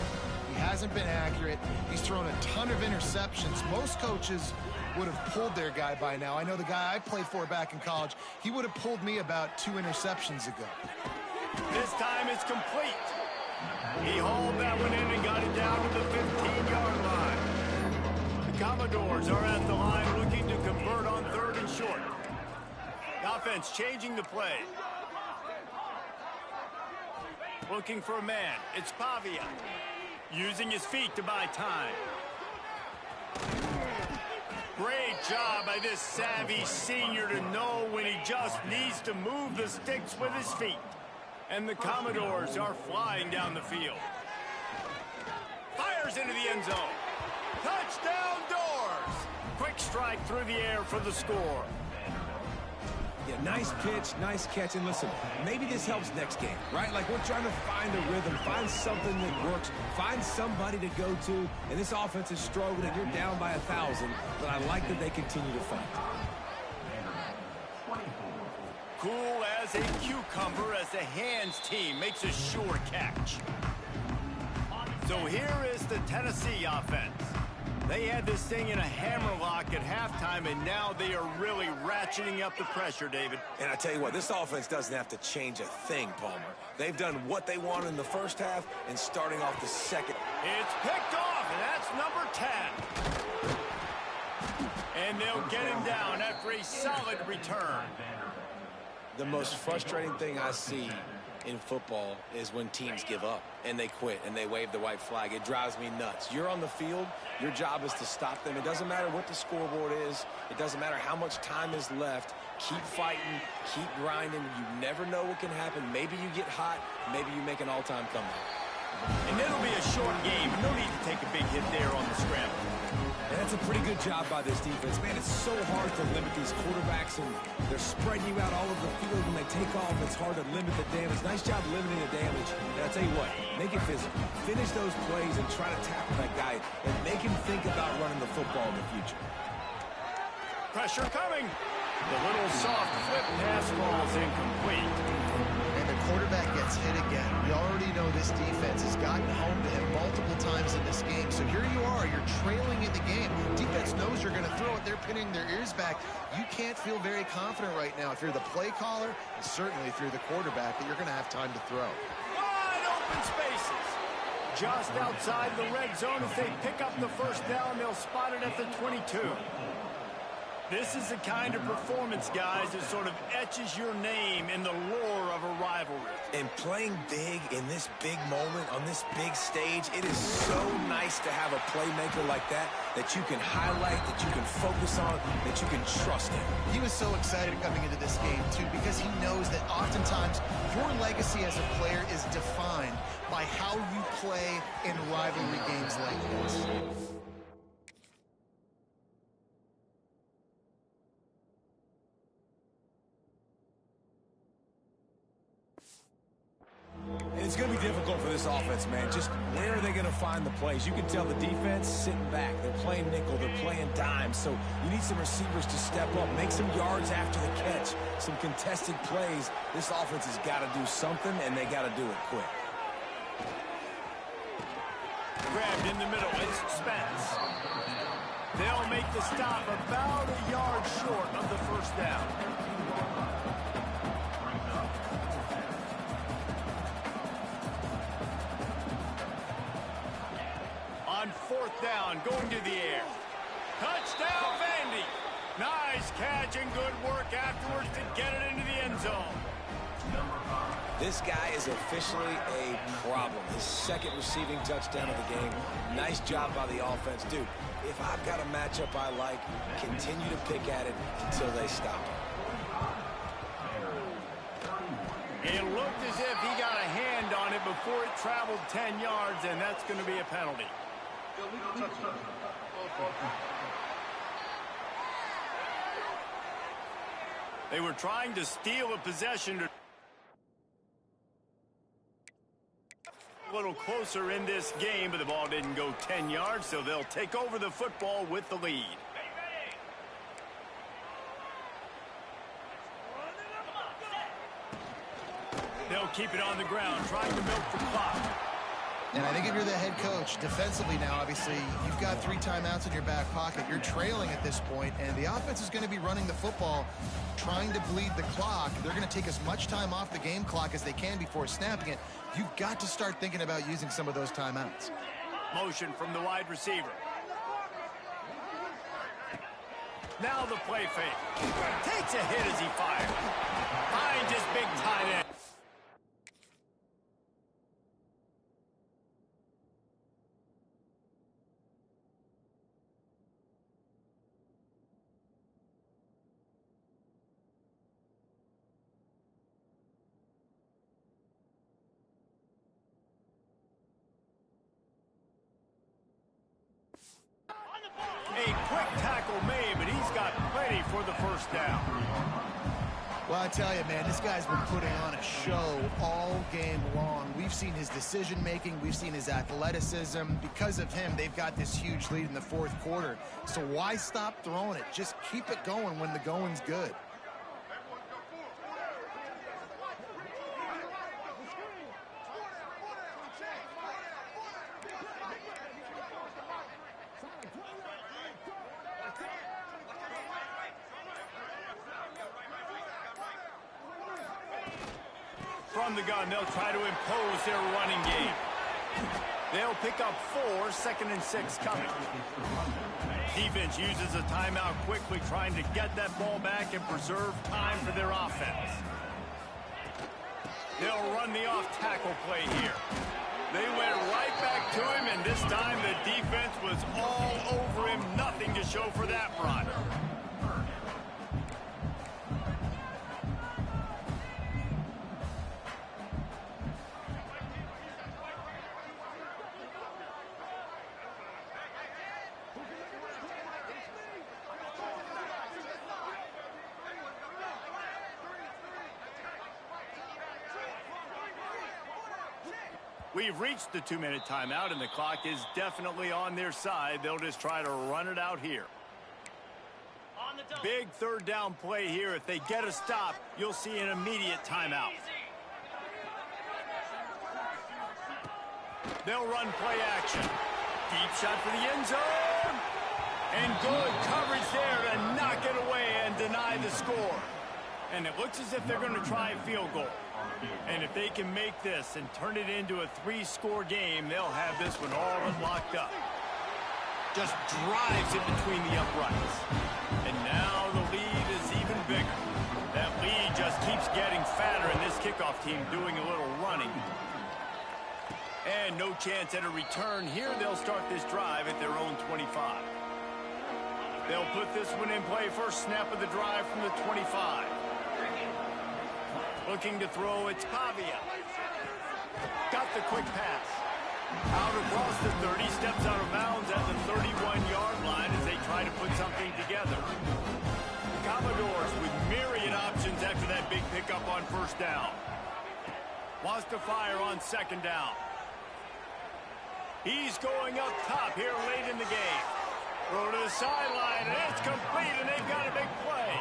He hasn't been accurate. He's thrown a ton of interceptions. Most coaches would have pulled their guy by now. I know the guy I played for back in college, he would have pulled me about 2 interceptions ago. This time it's complete. He hauled that one in and got it down to the 15-yard line. The Commodores are at the line looking to convert on 3rd and short. The offense changing the play. Looking for a man. It's Pavia. Using his feet to buy time. Great job by this savvy senior to know when he just needs to move the sticks with his feet. And the Commodores are flying down the field. Fires into the end zone. Touchdown Doors! Quick strike through the air for the score. Yeah, nice pitch, nice catch. And listen, maybe this helps next game, right? Like we're trying to find a rhythm, find something that works, find somebody to go to. And this offense is struggling, and you're down by 1,000. But I like that they continue to fight. Cool as a cucumber as the hands team makes a sure catch. So here is the Tennessee offense. They had this thing in a hammerlock at halftime, and now they are really ratcheting up the pressure, David. And I tell you what, this offense doesn't have to change a thing, Palmer. They've done what they wanted in the first half, and starting off the second. It's picked off, and that's number 10. And they'll get him down after a solid return. The most frustrating thing I see in football is when teams give up and they quit and they wave the white flag. It drives me nuts. You're on the field. Your job is to stop them. It doesn't matter what the scoreboard is. It doesn't matter how much time is left. Keep fighting. Keep grinding. You never know what can happen. Maybe you get hot. Maybe you make an all-time comeback. And it'll be a short game. No need to take a big hit there on the scramble. And that's a pretty good job by this defense. Man, it's so hard to limit these quarterbacks, and they're spreading you out all over the field. When they take off, it's hard to limit the damage. Nice job limiting the damage. And I'll tell you what, make it physical. Finish those plays and try to tackle that guy and make him think about running the football in the future. Pressure coming. The little soft flip pass falls incomplete. And the quarterback gets hit again. We already know this defense has gotten home to him multiple times in this game. So here you are, you're trailing in the game. Defense knows you're going to throw it. They're pinning their ears back. You can't feel very confident right now if you're the play caller, and certainly if you're the quarterback, that you're going to have time to throw. Wide open spaces. Just outside the red zone. If they pick up the first down, they'll spot it at the 22. This is the kind of performance, guys, that sort of etches your name in the lore of a rivalry. And playing big in this big moment, on this big stage, it is so nice to have a playmaker like that you can highlight, that you can focus on, that you can trust in. He was so excited coming into this game, too, because he knows that oftentimes your legacy as a player is defined by how you play in rivalry games like this. It's going to be difficult for this offense, man. Just where are they going to find the plays? You can tell the defense sitting back. They're playing nickel. They're playing dime. So you need some receivers to step up, make some yards after the catch, some contested plays. This offense has got to do something, and they got to do it quick. Grabbed in the middle. It's Spence. They'll make the stop about a yard short of the first down. On fourth down, going to the air. Touchdown, Vandy. Nice catch and good work afterwards to get it into the end zone. This guy is officially a problem. His second receiving touchdown of the game. Nice job by the offense. Dude, if I've got a matchup I like, continue to pick at it until they stop it. It looked as if he got a hand on it before it traveled 10 yards, and that's going to be a penalty. They were trying to steal a possession. a little closer in this game, but the ball didn't go 10 yards, so they'll take over the football with the lead. They'll keep it on the ground, trying to milk the clock. And I think if you're the head coach, defensively now, obviously, you've got 3 timeouts in your back pocket. You're trailing at this point, and the offense is going to be running the football, trying to bleed the clock. They're going to take as much time off the game clock as they can before snapping it. You've got to start thinking about using some of those timeouts. Motion from the wide receiver. Now the play fake. Takes a hit as he fires. Finds his big tight end. A quick tackle made, but he's got plenty for the first down. Well, I tell you, man, this guy's been putting on a show all game long. We've seen his decision-making. We've seen his athleticism. Because of him, they've got this huge lead in the fourth quarter. So why stop throwing it? Just keep it going when the going's good. From the gun, they'll try to impose their running game. They'll pick up 4, 2nd and 6 coming. Defense uses a timeout quickly, trying to get that ball back and preserve time for their offense. They'll run the off-tackle play here. They went right back to him, and this time the defense was all over him. Nothing to show for that run. We've reached the 2-minute timeout, and the clock is definitely on their side. They'll just try to run it out here. Big 3rd down play here. If they get a stop, you'll see an immediate timeout. They'll run play action. Deep shot for the end zone. And good coverage there to knock it away and deny the score. And it looks as if they're going to try a field goal. And if they can make this and turn it into a 3-score game, they'll have this one all but locked up. Just drives it between the uprights. And now the lead is even bigger. That lead just keeps getting fatter, and this kickoff team doing a little running. And no chance at a return here. They'll start this drive at their own 25. They'll put this one in play. First snap of the drive from the 25. Looking to throw, it's Pavia. Got the quick pass. Out across the 30, steps out of bounds at the 31-yard line as they try to put something together. Commodores with myriad options after that big pickup on first down. Wants to fire on 2nd down. He's going up top here late in the game. Throw to the sideline, and it's complete, and they've got a big play.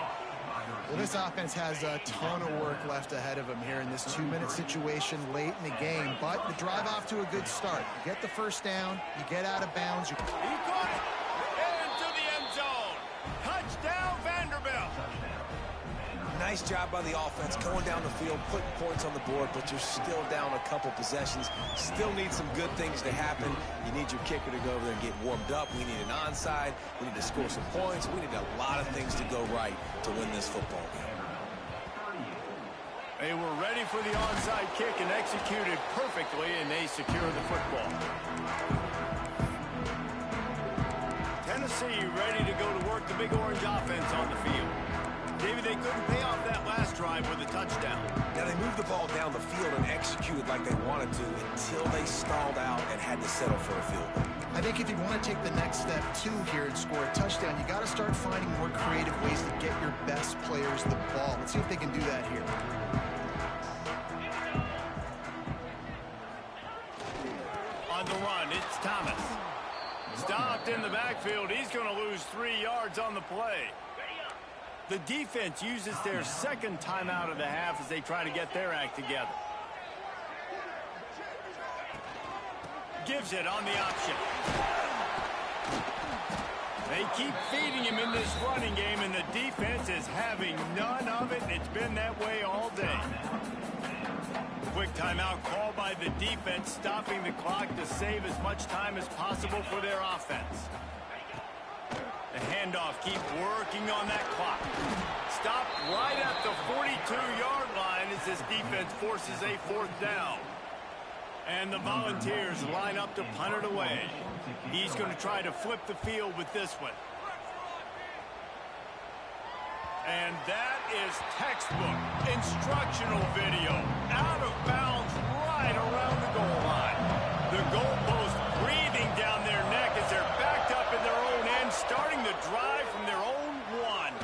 Well, this offense has a ton of work left ahead of them here in this 2-minute situation late in the game. But the drive off to a good start. You get the first down, you get out of bounds. He caught it into the end zone. Touchdown, Vanderbilt. Nice job by the offense going down the field, putting points on the board, but you're still down a couple possessions. Still need some good things to happen. You need your kicker to go over there and get warmed up. We need an onside. We need to score some points. We need a lot of things to go right to win this football game. They were ready for the onside kick and executed perfectly, and they secure the football. Tennessee ready to go to work the Big Orange offense on the field. David, they couldn't pay off that last drive with a touchdown. Now, they moved the ball down the field and executed like they wanted to until they stalled out and had to settle for a field goal. I think if you want to take the next step, too, here and score a touchdown, you got to start finding more creative ways to get your best players the ball. Let's see if they can do that here. on the run. It's Thomas. Stopped in the backfield. He's going to lose 3 yards on the play. The defense uses their second timeout of the half as they try to get their act together. Gives it on the option. They keep feeding him in this running game, and the defense is having none of it. It's been that way all day. Quick timeout called by the defense, stopping the clock to save as much time as possible for their offense. The handoff, keep working on that clock. Stopped right at the 42-yard line as this defense forces a 4th down. And the Volunteers line up to punt it away. He's going to try to flip the field with this one. And that is textbook instructional video. Out of bounds right around the goal line. The goalpost breathing down their neck as they're backed up in their own end, starting the drive from their own 1.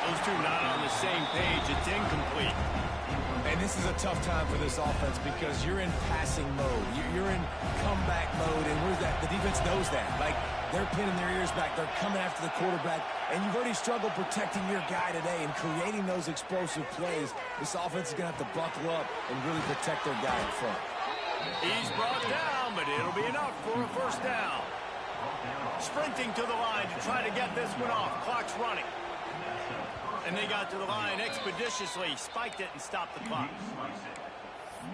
Those two not on the same page. It's incomplete. And this is a tough time for this offense because you're in passing mode. You're in comeback mode, and where's that? The defense knows that. Like, they're pinning their ears back. They're coming after the quarterback, and you've already struggled protecting your guy today and creating those explosive plays. This offense is going to have to buckle up and really protect their guy in front. He's brought down, but it'll be enough for a 1st down. Sprinting to the line to try to get this one off. Clock's running. And they got to the line expeditiously, spiked it, and stopped the clock.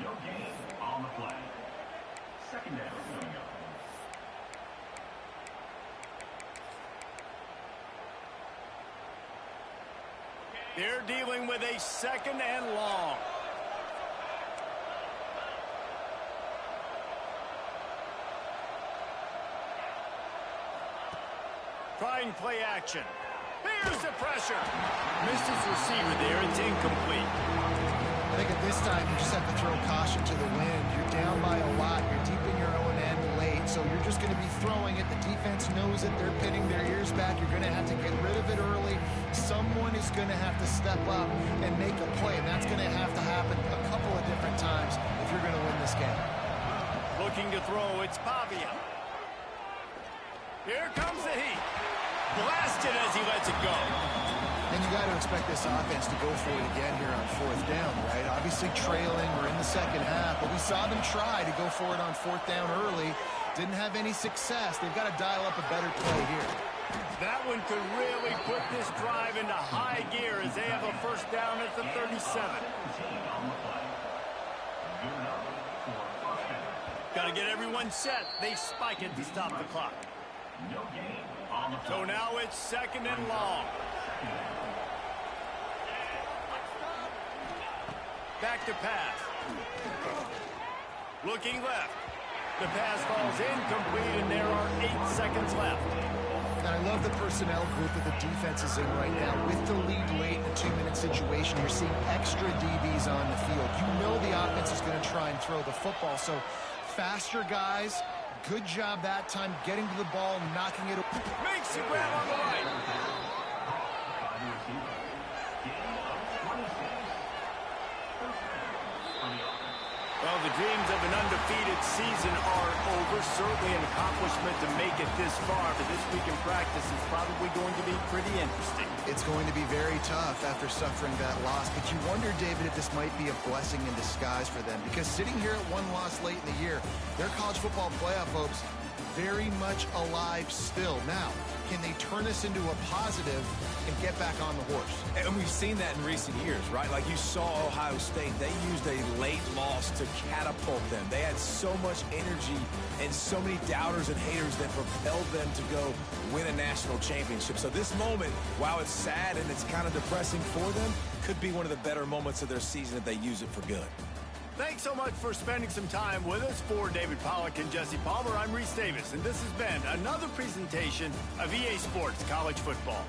No gain on the play. 2nd down coming up. They're dealing with a 2nd and long. Trying play action. Here's the pressure. Missed his receiver there. It's incomplete. I think at this time you just have to throw caution to the wind. You're down by a lot. You're deep in your own end late, so you're just going to be throwing it. The defense knows it. They're pinning their ears back. You're going to have to get rid of it early. Someone is going to have to step up and make a play, and that's going to have to happen a couple of different times if you're going to win this game. Looking to throw. It's Pavia. Here comes the heat. Blasted as he lets it go. And you got to expect this offense to go for it again here on 4th down, right? Obviously trailing, we're in the 2nd half, but we saw them try to go for it on 4th down early. Didn't have any success. They've got to dial up a better play here. That one could really put this drive into high gear as they have a 1st down at the 37. Got to get everyone set. They spike it to stop the clock. So now it's 2nd and long. Back to pass. Looking left. The pass falls incomplete, and there are 8 seconds left. And I love the personnel group that the defense is in right now. With the lead late in a 2-minute situation, you're seeing extra DBs on the field. You know the offense is going to try and throw the football, so faster guys. Good job that time getting to the ball, knocking it. Makes the grab on the right. Well, the dreams of an undefeated season are over. Certainly an accomplishment to make it this far, but this week in practice is probably going to be pretty interesting. It's going to be very tough after suffering that loss, but you wonder, David, if this might be a blessing in disguise for them, because sitting here at 1 loss late in the year, their college football playoff hopes very much alive still. Now, can they turn this into a positive and get back on the horse? And we've seen that in recent years, right? Like you saw Ohio State, they used a late loss to catapult them. They had so much energy and so many doubters and haters that propelled them to go win a national championship. So this moment, while it's sad and it's kind of depressing for them, could be one of the better moments of their season if they use it for good. Thanks so much for spending some time with us. For David Pollack and Jesse Palmer, I'm Reese Davis, and this has been another presentation of EA Sports College Football.